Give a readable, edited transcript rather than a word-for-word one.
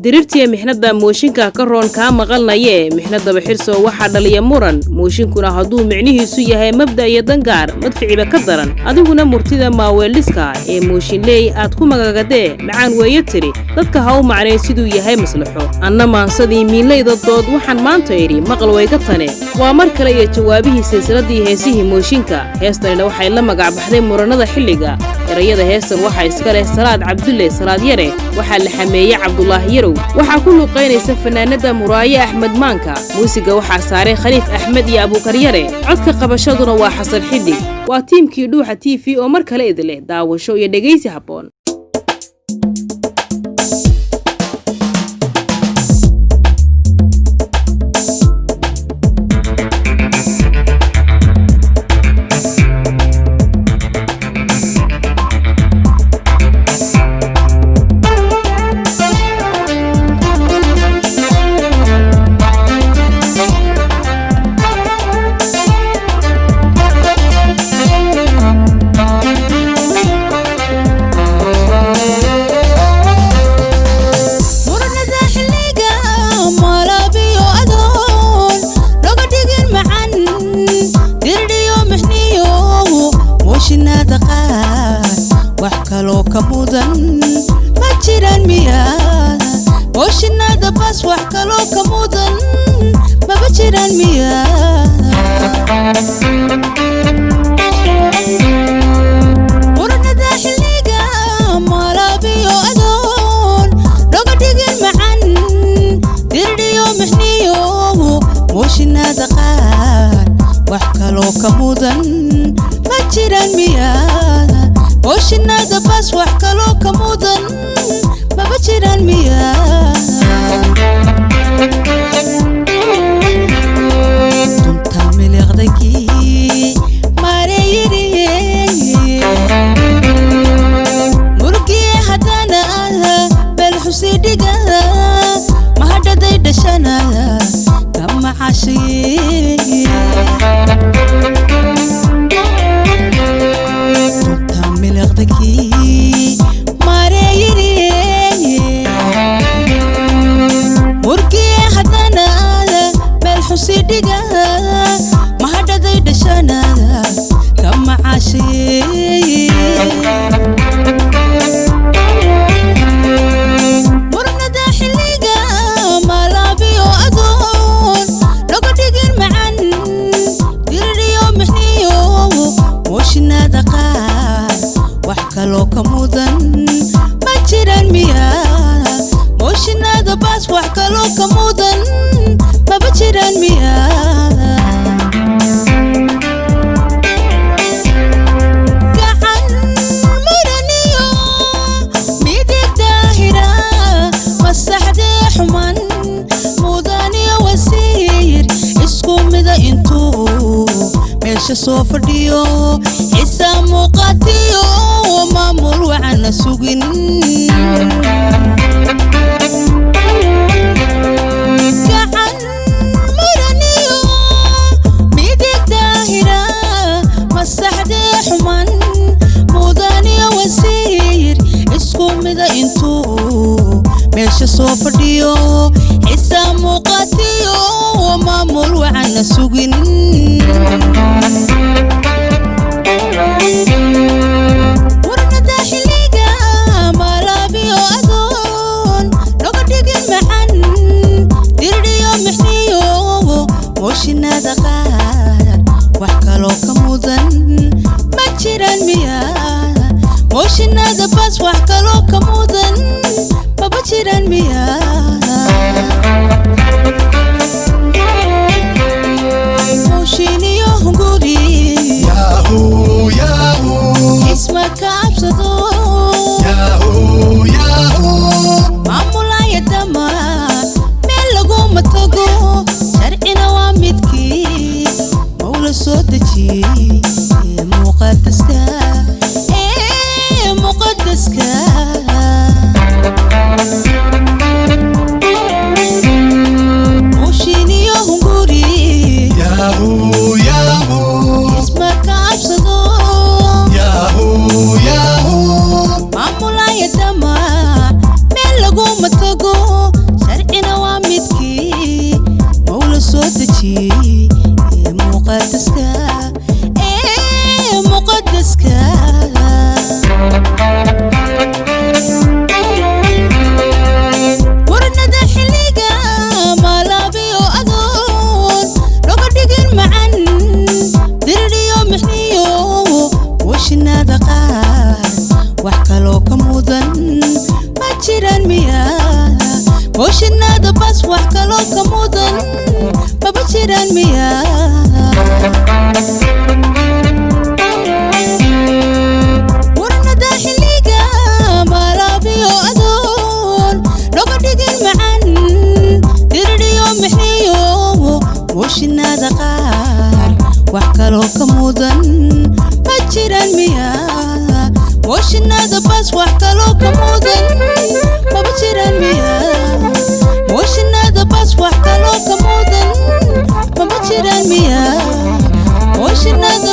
dirirtiya mixnada mooshinka ka roon ka maqalnaye mixnada baxirso waxa dhaliya muran mooshinkuna haduu micnihiisu yahay mabda iyo dangaar madficiba ka daran adiguna murtida maaweeliska ee mooshinley aad ku magagade macaan weeye tiri dadka ha u macnay siduu yahay maslaxo anna maansadii miilayda dood waxaan maanta iri maqal way ka tane waa mar kale iyo jawaabihii silsiladii heesihii mooshinka heestan waxay la magac baxday muranada xilliga erayada heestan waxa iska leh salaad cabdulle salaad yare waxa la xameeyay cabdullaahi yarow waxa ku luqeynaysa fanaanada muraaye axmed maanka muusiga waxa saaray khaliif axmed iyo abuukar yare codka qabashaduna waa xasan xiddig waa tiimkii dhuuxa TV oo mar kale idile daawasho iyo dhageysi haboon Mooshinadda bas wax kalo ka mudan ma jiraan miya Muranadda xilliga malabiyo adoon laga dhigin macaan dirdiyo mixniyo mooshinadda qaar wax kalo ka mudan ma jiraan miya Mooshinadda bas wax kalo ka mudan ma jiraan miya Dunta miliqdaki marayiriye Murgi hadana bal xusidiga mahadaday dhashana kama xashiye Sidiga mahadaday dhashana kama caashiye Muranadda xilliga malabiyo adoon laga dhigin macaan dirdiyo mixniyo mooshinadda qaar wax kalo ka mudan ma jiraan miya Mooshinadda bas wax kalo ka mudan ma jiraan miya gacan muraniyo midig daahira masaxdee xuman mudaniyo wasiir isku mida intuu meesha soo fadhiyo xisaa muuqaatiyo maamul waxaana sugin intuu meesha soo fadhiyo xisaa muuqaatiyo maamul waxaana sugin Muranadda xilliga malabiyo adoon laga dhigin macaan dirdiyo mixniyo mooshinadda qaar wax kalo ka mudan ma jiraan miya Mooshinadda bas wax kalo ka mudan ma jiraan miya Mooshinyo hunguri Mooshinadda bas wax kaloo ka mudan maba jiraan miyaa Muranadda xilliga malaabiyo adoon loga dhigin macaan diridhiyo mixiyo Mooshinadda qaar wax kaloo ka mudan ma jiraan miyaa Mooshinadda bas wax kaloo ka mudan maba jiraan miyaa Mooshinadda bas wax kaloo ka mudan maba jiraan miyaa Mooshinadda